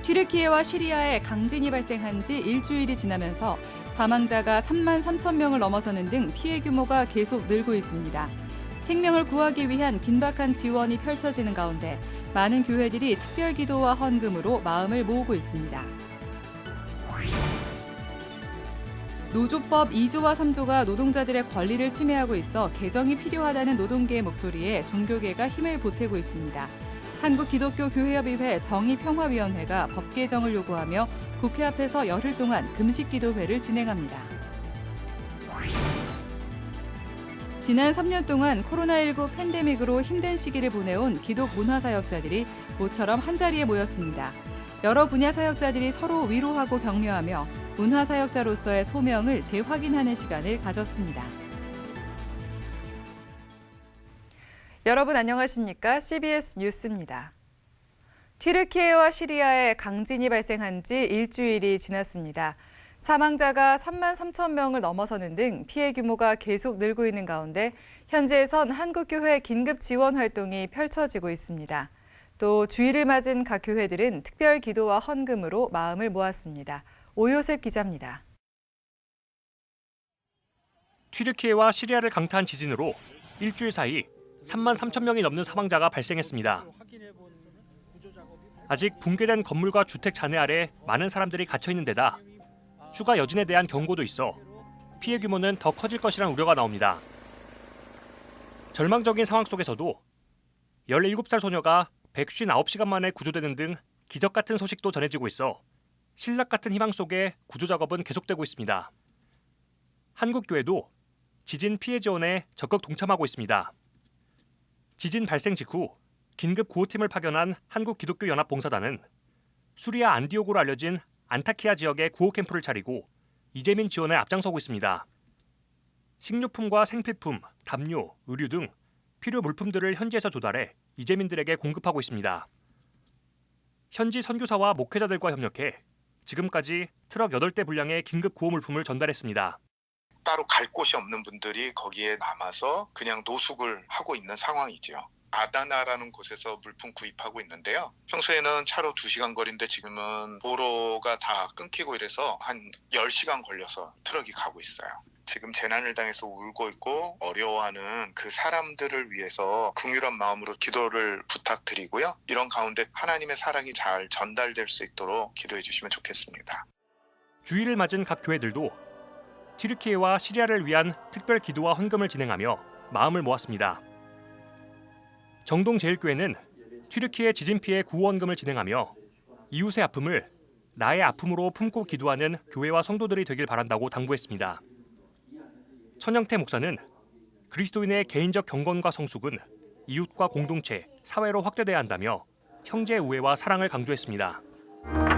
튀르키예와 시리아에 강진이 발생한 지 일주일이 지나면서 사망자가 3만 3천 명을 넘어서는 등 피해 규모가 계속 늘고 있습니다. 생명을 구하기 위한 긴박한 지원이 펼쳐지는 가운데 많은 교회들이 특별 기도와 헌금으로 마음을 모으고 있습니다. 노조법 2조와 3조가 노동자들의 권리를 침해하고 있어 개정이 필요하다는 노동계의 목소리에 종교계가 힘을 보태고 있습니다. 한국기독교교회협의회 정의평화위원회가 법 개정을 요구하며 국회 앞에서 열흘 동안 금식기도회를 진행합니다. 지난 3년 동안 코로나19 팬데믹으로 힘든 시기를 보내온 기독 문화사역자들이 모처럼 한자리에 모였습니다. 여러 분야 사역자들이 서로 위로하고 격려하며 문화사역자로서의 소명을 재확인하는 시간을 가졌습니다. 여러분 안녕하십니까? CBS 뉴스입니다. 튀르키예와 시리아에 강진이 발생한 지 일주일이 지났습니다. 사망자가 3만 3천 명을 넘어서는 등 피해 규모가 계속 늘고 있는 가운데 현지에선 한국교회 긴급 지원 활동이 펼쳐지고 있습니다. 또 주일을 맞은 각 교회들은 특별 기도와 헌금으로 마음을 모았습니다. 오요셉 기자입니다. 튀르키예와 시리아를 강타한 지진으로 일주일 사이 3만 3천 명이 넘는 사망자가 발생했습니다. 아직 붕괴된 건물과 주택 잔해 아래 많은 사람들이 갇혀 있는 데다 추가 여진에 대한 경고도 있어 피해 규모는 더 커질 것이라는 우려가 나옵니다. 절망적인 상황 속에서도 17살 소녀가 159시간 만에 구조되는 등 기적 같은 소식도 전해지고 있어 신락 같은 희망 속에 구조 작업은 계속되고 있습니다. 한국교회도 지진 피해 지원에 적극 동참하고 있습니다. 지진 발생 직후 긴급 구호팀을 파견한 한국기독교연합봉사단은 수리아 안디오고로 알려진 안타키아 지역에 구호 캠프를 차리고 이재민 지원에 앞장서고 있습니다. 식료품과 생필품, 담요, 의류 등 필요 물품들을 현지에서 조달해 이재민들에게 공급하고 있습니다. 현지 선교사와 목회자들과 협력해 지금까지 트럭 8대 분량의 긴급 구호 물품을 전달했습니다. 따로 갈 곳이 없는 분들이 거기에 남아서 그냥 노숙을 하고 있는 상황이죠. 아다나라는 곳에서 물품 구입하고 있는데요. 평소에는 차로 2시간 거리인데 지금은 도로가 다 끊기고 이래서 한 10시간 걸려서 트럭이 가고 있어요. 지금 재난을 당해서 울고 있고 어려워하는 그 사람들을 위해서 긍휼한 마음으로 기도를 부탁드리고요. 이런 가운데 하나님의 사랑이 잘 전달될 수 있도록 기도해 주시면 좋겠습니다. 주일을 맞은 각 교회들도 튀르키예와 시리아를 위한 특별 기도와 헌금을 진행하며 마음을 모았습니다. 정동제일교회는 튀르키예 지진 피해 구호 헌금을 진행하며 이웃의 아픔을 나의 아픔으로 품고 기도하는 교회와 성도들이 되길 바란다고 당부했습니다. 천영태 목사는 그리스도인의 개인적 경건과 성숙은 이웃과 공동체, 사회로 확대돼야 한다며 형제 우애와 사랑을 강조했습니다.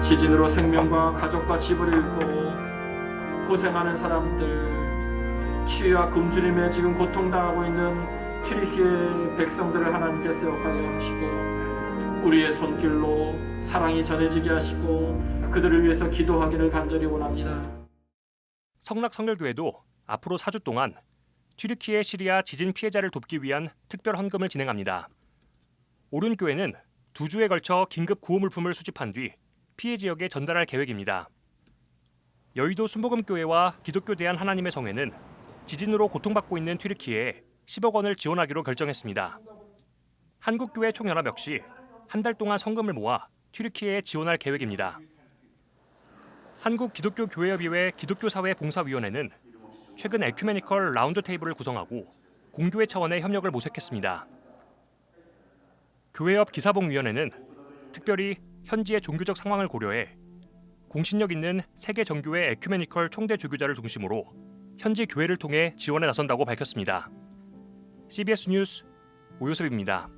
지진으로 생명과 가족과 집을 잃고 고생하는 사람들, 추위와 굶주림에 지금 고통당하고 있는 튀르키예 백성들을 하나님께서 역하게 하시고 우리의 손길로 사랑이 전해지게 하시고 그들을 위해서 기도하기를 간절히 원합니다. 성락성결교회도 앞으로 4주 동안 튀르키예 시리아 지진 피해자를 돕기 위한 특별 헌금을 진행합니다. 오륜교회는 2주에 걸쳐 긴급 구호 물품을 수집한 뒤 피해 지역에 전달할 계획입니다. 여의도 순복음교회와 기독교 대한 하나님의 성회는 지진으로 고통받고 있는 튀르키예에 10억 원을 지원하기로 결정했습니다. 한국교회 총연합 역시 한 달 동안 성금을 모아 튀르키예에 지원할 계획입니다. 한국기독교교회협의회 기독교사회봉사위원회는 최근 에큐메니컬 라운드 테이블을 구성하고 공교회 차원의 협력을 모색했습니다. 교회협 기사봉위원회는 특별히 현지의 종교적 상황을 고려해 공신력 있는 세계 정교회 에큐메니컬 총대 주교자를 중심으로 현지 교회를 통해 지원에 나선다고 밝혔습니다. CBS 뉴스 오요셉입니다.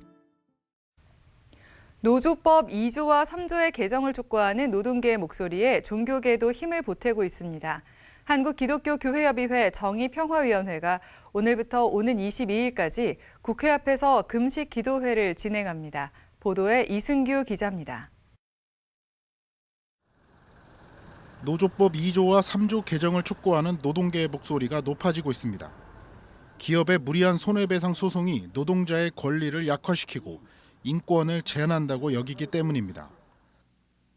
노조법 2조와 3조의 개정을 촉구하는 노동계의 목소리에 종교계도 힘을 보태고 있습니다. 한국기독교교회협의회 정의평화위원회가 오늘부터 오는 22일까지 국회 앞에서 금식 기도회를 진행합니다. 보도에 이승규 기자입니다. 노조법 2조와 3조 개정을 촉구하는 노동계의 목소리가 높아지고 있습니다. 기업의 무리한 손해배상 소송이 노동자의 권리를 약화시키고 인권을 제한한다고 여기기 때문입니다.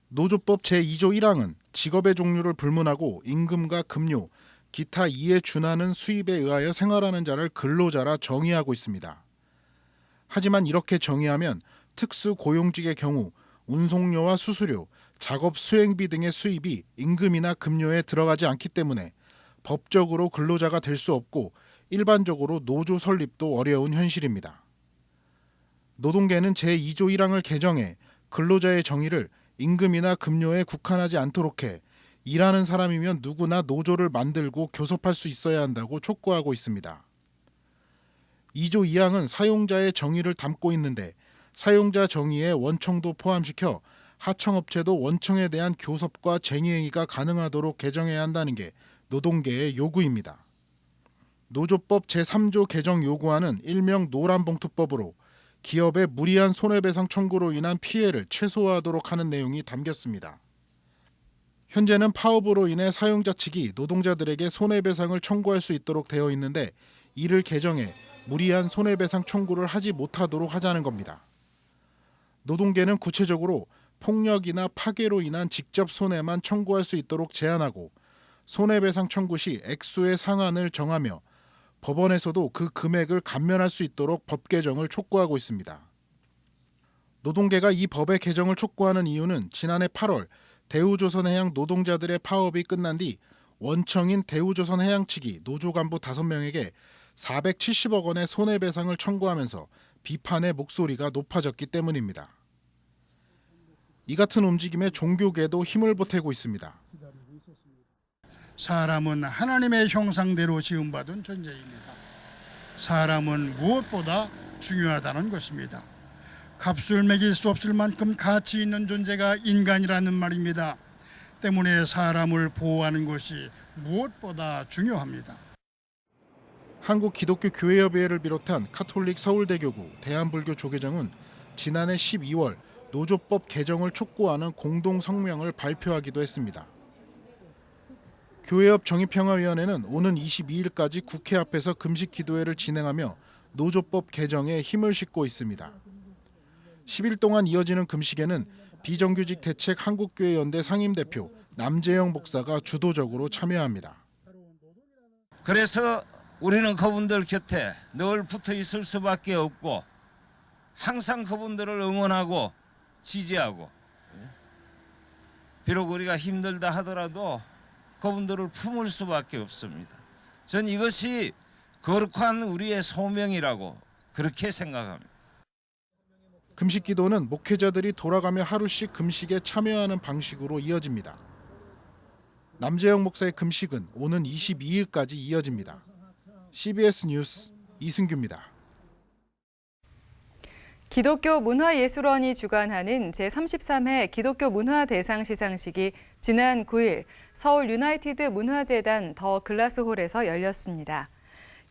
노조법 제2조 1항은 직업의 종류를 불문하고 임금과 급료, 기타 이에 준하는 수입에 의하여 생활하는 자를 근로자라 정의하고 있습니다. 하지만 이렇게 정의하면 특수 고용직의 경우 운송료와 수수료, 작업 수행비 등의 수입이 임금이나 급료에 들어가지 않기 때문에 법적으로 근로자가 될 수 없고 일반적으로 노조 설립도 어려운 현실입니다. 노동계는 제2조 1항을 개정해 근로자의 정의를 임금이나 급료에 국한하지 않도록 해 일하는 사람이면 누구나 노조를 만들고 교섭할 수 있어야 한다고 촉구하고 있습니다. 2조 2항은 사용자의 정의를 담고 있는데 사용자 정의에 원청도 포함시켜 하청업체도 원청에 대한 교섭과 쟁의행위가 가능하도록 개정해야 한다는 게 노동계의 요구입니다. 노조법 제3조 개정 요구안은 일명 노란봉투법으로 기업의 무리한 손해배상 청구로 인한 피해를 최소화하도록 하는 내용이 담겼습니다. 현재는 파업으로 인해 사용자 측이 노동자들에게 손해배상을 청구할 수 있도록 되어 있는데 이를 개정해 무리한 손해배상 청구를 하지 못하도록 하자는 겁니다. 노동계는 구체적으로 폭력이나 파괴로 인한 직접 손해만 청구할 수 있도록 제한하고 손해배상 청구 시 액수의 상한을 정하며 법원에서도 그 금액을 감면할 수 있도록 법 개정을 촉구하고 있습니다. 노동계가 이 법의 개정을 촉구하는 이유는 지난해 8월 대우조선해양 노동자들의 파업이 끝난 뒤 원청인 대우조선해양 측이 노조 간부 5명에게 470억 원의 손해배상을 청구하면서 비판의 목소리가 높아졌기 때문입니다. 이 같은 움직임에 종교계도 힘을 보태고 있습니다. 사람은 하나님의 형상대로 지음받은 존재입니다. 사람은 무엇보다 중요하다는 것입니다. 값을 매길 수 없을 만큼 가치 있는 존재가 인간이라는 말입니다. 때문에 사람을 보호하는 것이 무엇보다 중요합니다. 한국기독교교회협의회를 비롯한 카톨릭 서울대교구, 대한불교 조계정은 지난해 12월 노조법 개정을 촉구하는 공동 성명을 발표하기도 했습니다. 교회협 정의평화위원회는 오는 22일까지 국회 앞에서 금식 기도회를 진행하며 노조법 개정에 힘을 싣고 있습니다. 10일 동안 이어지는 금식에는 비정규직 대책 한국교회연대 상임대표 남재영 목사가 주도적으로 참여합니다. 그래서 우리는 그분들 곁에 늘 붙어 있을 수밖에 없고 항상 그분들을 응원하고 지지하고 비록 우리가 힘들다 하더라도 그분들을 품을 수밖에 없습니다. 전 이것이 거룩한 우리의 소명이라고 그렇게 생각합니다. 금식 기도는 목회자들이 돌아가며 하루씩 금식에 참여하는 방식으로 이어집니다. 남재영 목사의 금식은 오는 22일까지 이어집니다. CBS 뉴스 이승규입니다. 기독교 문화예술원이 주관하는 제33회 기독교 문화대상 시상식이 지난 9일 서울 유나이티드 문화재단 더 글라스홀에서 열렸습니다.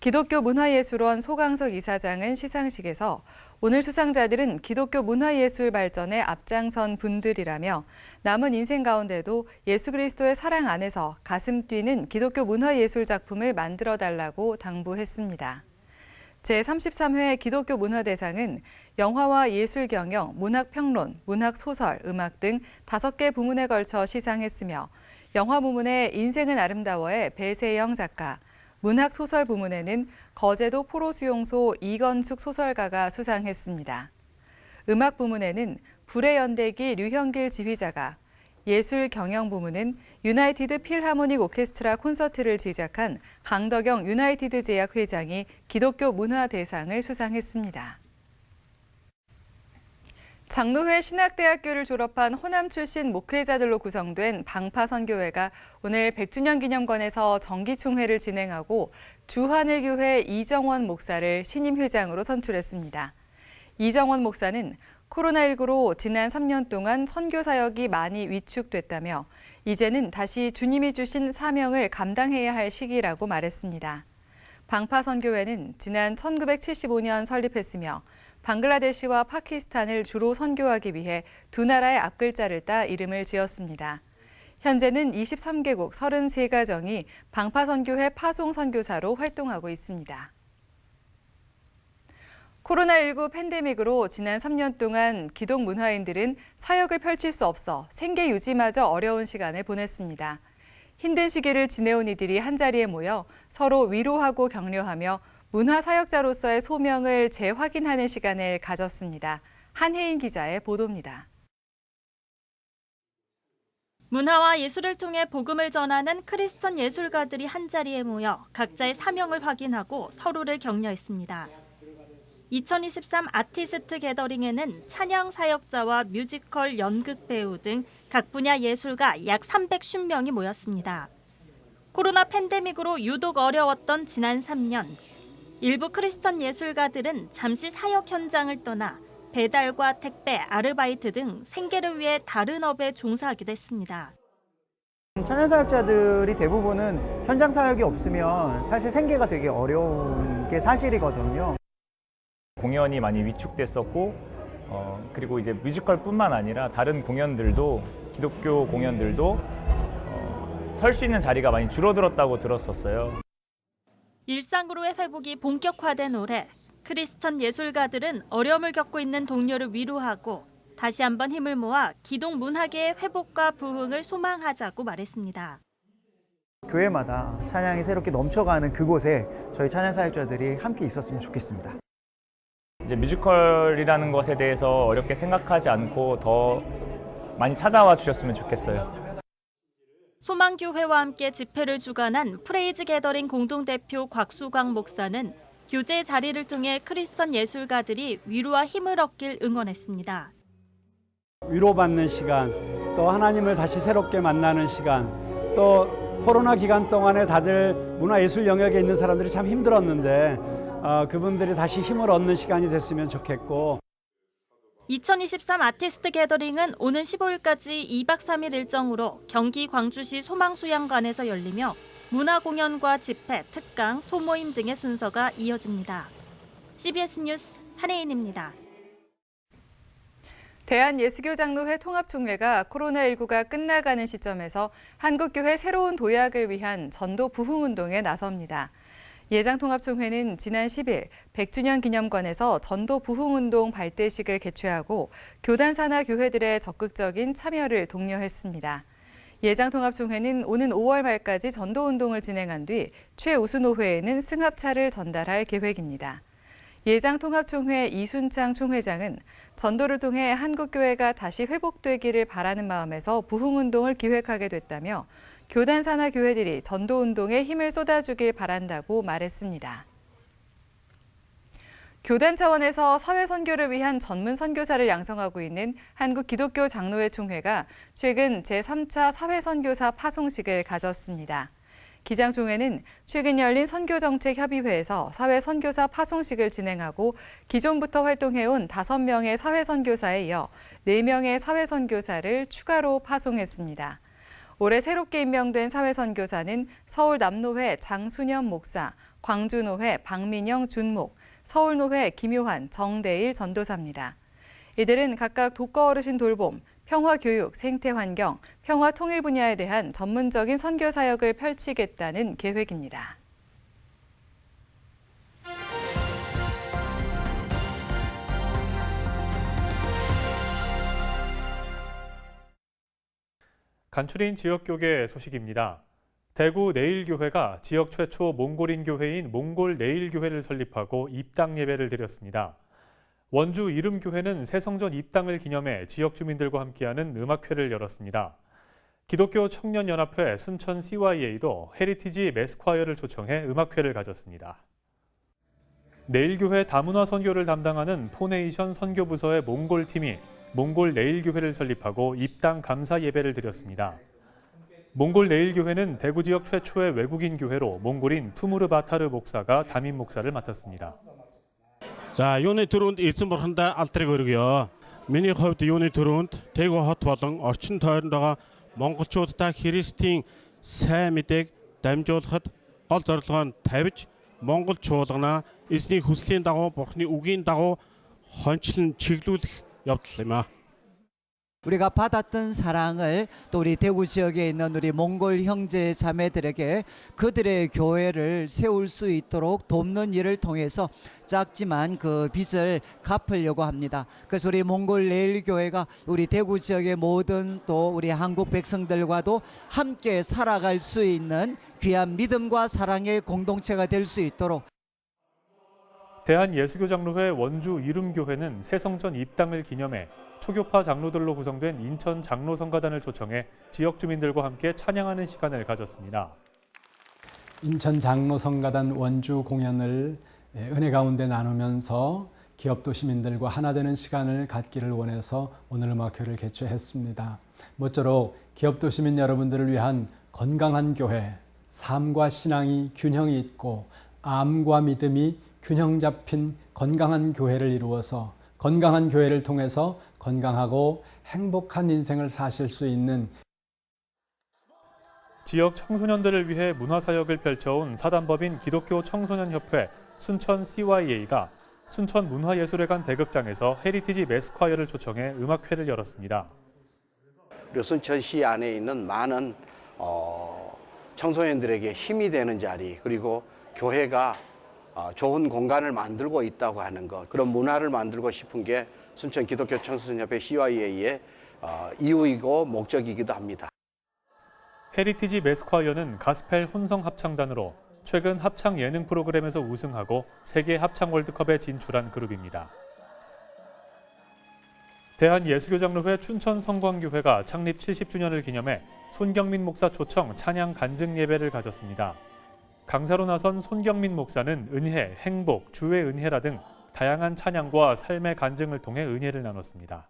기독교 문화예술원 소강석 이사장은 시상식에서 오늘 수상자들은 기독교 문화예술 발전에 앞장선 분들이라며 남은 인생 가운데도 예수 그리스도의 사랑 안에서 가슴 뛰는 기독교 문화예술 작품을 만들어달라고 당부했습니다. 제33회 기독교 문화대상은 영화와 예술경영, 문학평론, 문학소설, 음악 등 5개 부문에 걸쳐 시상했으며 영화 부문에 인생은 아름다워의 배세영 작가, 문학소설 부문에는 거제도 포로수용소 이건숙 소설가가 수상했습니다. 음악 부문에는 불의 연대기 류형길 지휘자가, 예술 경영 부문은 유나이티드 필하모닉 오케스트라 콘서트를 제작한 강덕영 유나이티드 제약 회장이 기독교 문화대상을 수상했습니다. 장로회 신학대학교를 졸업한 호남 출신 목회자들로 구성된 방파선교회가 오늘 100주년 기념관에서 정기총회를 진행하고 주하늘교회 이정원 목사를 신임 회장으로 선출했습니다. 이정원 목사는 코로나19로 지난 3년 동안 선교 사역이 많이 위축됐다며 이제는 다시 주님이 주신 사명을 감당해야 할 시기라고 말했습니다. 방파선교회는 지난 1975년 설립했으며 방글라데시와 파키스탄을 주로 선교하기 위해 두 나라의 앞글자를 따 이름을 지었습니다. 현재는 23개국 33가정이 방파선교회 파송선교사로 활동하고 있습니다. 코로나19 팬데믹으로 지난 3년 동안 기독 문화인들은 사역을 펼칠 수 없어 생계 유지마저 어려운 시간을 보냈습니다. 힘든 시기를 지내온 이들이 한자리에 모여 서로 위로하고 격려하며 문화사역자로서의 소명을 재확인하는 시간을 가졌습니다. 한혜인 기자의 보도입니다. 문화와 예술을 통해 복음을 전하는 크리스천 예술가들이 한자리에 모여 각자의 사명을 확인하고 서로를 격려했습니다. 2023 아티스트 게더링에는 찬양 사역자와 뮤지컬, 연극 배우 등 각 분야 예술가 약 350명이 모였습니다. 코로나 팬데믹으로 유독 어려웠던 지난 3년, 일부 크리스천 예술가들은 잠시 사역 현장을 떠나 배달과 택배, 아르바이트 등 생계를 위해 다른 업에 종사하기도 했습니다. 찬양 사역자들이 대부분은 현장 사역이 없으면 사실 생계가 되게 어려운 게 사실이거든요. 공연이 많이 위축됐었고 그리고 이제 뮤지컬뿐만 아니라 다른 공연들도 기독교 공연들도 설 수 있는 자리가 많이 줄어들었다고 들었었어요. 일상으로의 회복이 본격화된 올해 크리스천 예술가들은 어려움을 겪고 있는 동료를 위로하고 다시 한번 힘을 모아 기독 문화계의 회복과 부흥을 소망하자고 말했습니다. 교회마다 찬양이 새롭게 넘쳐가는 그곳에 저희 찬양 사역자들이 함께 있었으면 좋겠습니다. 이제 뮤지컬이라는 것에 대해서 어렵게 생각하지 않고 더 많이 찾아와 주셨으면 좋겠어요. 소망교회와 함께 집회를 주관한 프레이즈 게더링 공동대표 곽수광 목사는 교제의 자리를 통해 크리스천 예술가들이 위로와 힘을 얻길 응원했습니다. 위로받는 시간, 또 하나님을 다시 새롭게 만나는 시간, 또 코로나 기간 동안에 다들 문화예술 영역에 있는 사람들이 참 힘들었는데 그분들이 다시 힘을 얻는 시간이 됐으면 좋겠고 2023 아티스트 게더링은 오는 15일까지 2박 3일 일정으로 경기 광주시 소망수양관에서 열리며 문화공연과 집회, 특강, 소모임 등의 순서가 이어집니다. CBS 뉴스 한혜인입니다. 대한예수교장로회 통합총회가 코로나19가 끝나가는 시점에서 한국교회 새로운 도약을 위한 전도 부흥운동에 나섭니다. 예장통합총회는 지난 10일 100주년 기념관에서 전도 부흥운동 발대식을 개최하고 교단 산하 교회들의 적극적인 참여를 독려했습니다. 예장통합총회는 오는 5월 말까지 전도운동을 진행한 뒤 최우수노회에는 승합차를 전달할 계획입니다. 예장통합총회 이순창 총회장은 전도를 통해 한국교회가 다시 회복되기를 바라는 마음에서 부흥운동을 기획하게 됐다며 교단 산하 교회들이 전도운동에 힘을 쏟아주길 바란다고 말했습니다. 교단 차원에서 사회선교를 위한 전문 선교사를 양성하고 있는 한국기독교장로회 총회가 최근 제3차 사회선교사 파송식을 가졌습니다. 기장총회는 최근 열린 선교정책협의회에서 사회선교사 파송식을 진행하고 기존부터 활동해온 5명의 사회선교사에 이어 4명의 사회선교사를 추가로 파송했습니다. 올해 새롭게 임명된 사회선교사는 서울 남노회 장순현 목사, 광주노회 박민영 준목, 서울노회 김효환, 정대일 전도사입니다. 이들은 각각 독거 어르신 돌봄, 평화교육, 생태환경, 평화통일 분야에 대한 전문적인 선교 사역을 펼치겠다는 계획입니다. 간추린 지역교계 소식입니다. 대구 내일교회가 지역 최초 몽골인 교회인 몽골 내일교회를 설립하고 입당 예배를 드렸습니다. 원주 이름교회는 새성전 입당을 기념해 지역 주민들과 함께하는 음악회를 열었습니다. 기독교 청년연합회 순천 CYA도 헤리티지 매스콰이어를 초청해 음악회를 가졌습니다. 내일교회 다문화 선교를 담당하는 포네이션 선교부서의 몽골팀이 몽골 내일교회를 설립하고 입당 감사 예배를 드렸습니다. 몽골 내일교회는 대구 지역 최초의 외국인 교회로 몽골인 투무르 바타르 목사가 담임 목사를 맡았습니다. За юуны төрөнд эзэн бурхандаа алдрыг өргөё. Миний хувьд юуны төрөнд Тэгү хот болон орчин тойронд байгаа монголчуудаа Христийн сайн мэдээг дамжуулахад гол зорилгоо нь тавьж монгол чуулгана эзний хүслийн дагуу бурхны үгийн дагуу хончлон чиглүүлэх явдал юм а. 우리가 받았던 사랑을 또 우리 대구 지역에 있는 우리 몽골 형제 자매들에게 그들의 교회를 세울 수 있도록 돕는 일을 통해서 작지만 그 빚을 갚으려고 합니다. 그래서 우리 몽골 레일 교회가 우리 대구 지역의 모든 또 우리 한국 백성들과도 함께 살아갈 수 있는 귀한 믿음과 사랑의 공동체가 될 수 있도록 대한예수교장로회 원주 이름교회는 새성전 입당을 기념해 초교파 장로들로 구성된 인천 장로성가단을 초청해 지역 주민들과 함께 찬양하는 시간을 가졌습니다. 인천 장로성가단 원주 공연을 은혜 가운데 나누면서 기업도 시민들과 하나 되는 시간을 갖기를 원해서 오늘 음악회를 개최했습니다. 모쪼록 기업도 시민 여러분들을 위한 건강한 교회, 삶과 신앙이 균형이 있고 암과 믿음이 균형 잡힌 건강한 교회를 이루어서 건강한 교회를 통해서 건강하고 행복한 인생을 사실 수 있는 지역 청소년들을 위해 문화사역을 펼쳐온 사단법인 기독교 청소년협회 순천 CYA가 순천 문화예술회관 대극장에서 헤리티지 매스콰이어를 초청해 음악회를 열었습니다. 그리고 순천시 안에 있는 많은 청소년들에게 힘이 되는 자리, 그리고 교회가 좋은 공간을 만들고 있다고 하는 것, 그런 문화를 만들고 싶은 게 순천 기독교 청소년협회 CYA의 이유이고 목적이기도 합니다. 헤리티지 매스콰이어는 가스펠 혼성 합창단으로 최근 합창 예능 프로그램에서 우승하고 세계 합창 월드컵에 진출한 그룹입니다. 대한예수교장로회 춘천성광교회가 창립 70주년을 기념해 손경민 목사 초청 찬양 간증 예배를 가졌습니다. 강사로 나선 손경민 목사는 은혜, 행복, 주의 은혜라 등 다양한 찬양과 삶의 간증을 통해 은혜를 나눴습니다.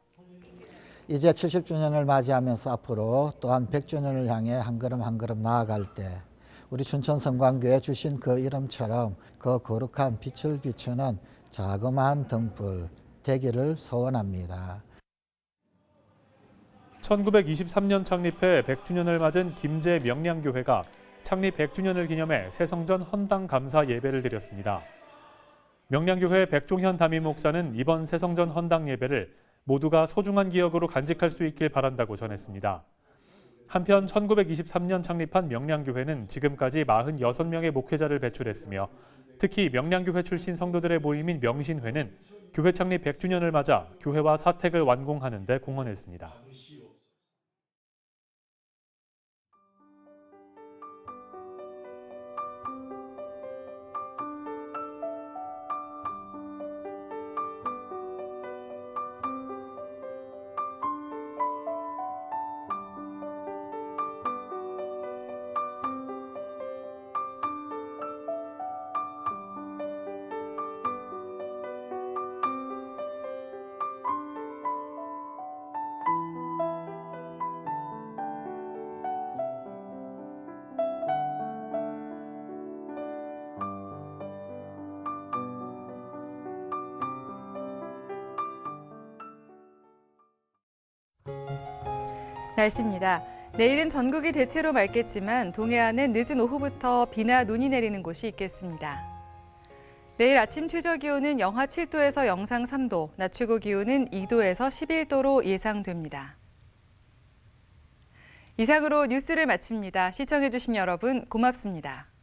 이제 70주년을 맞이하면서 앞으로 또한 100주년을 향해 한 걸음 한 걸음 나아갈 때 우리 춘천성광교회 주신 그 이름처럼 그 거룩한 빛을 비추는 자그마한 등불 되기를 소원합니다. 1923년 창립해 100주년을 맞은 김제 명량교회가 창립 100주년을 기념해 새성전 헌당 감사 예배를 드렸습니다. 명량교회 백종현 담임 목사는 이번 새성전 헌당 예배를 모두가 소중한 기억으로 간직할 수 있길 바란다고 전했습니다. 한편 1923년 창립한 명량교회는 지금까지 46명의 목회자를 배출했으며 특히 명량교회 출신 성도들의 모임인 명신회는 교회 창립 100주년을 맞아 교회와 사택을 완공하는 데 공헌했습니다. 날씨입니다. 내일은 전국이 대체로 맑겠지만 동해안은 늦은 오후부터 비나 눈이 내리는 곳이 있겠습니다. 내일 아침 최저 기온은 영하 7도에서 영상 3도, 낮 최고 기온은 2도에서 11도로 예상됩니다. 이상으로 뉴스를 마칩니다. 시청해주신 여러분 고맙습니다.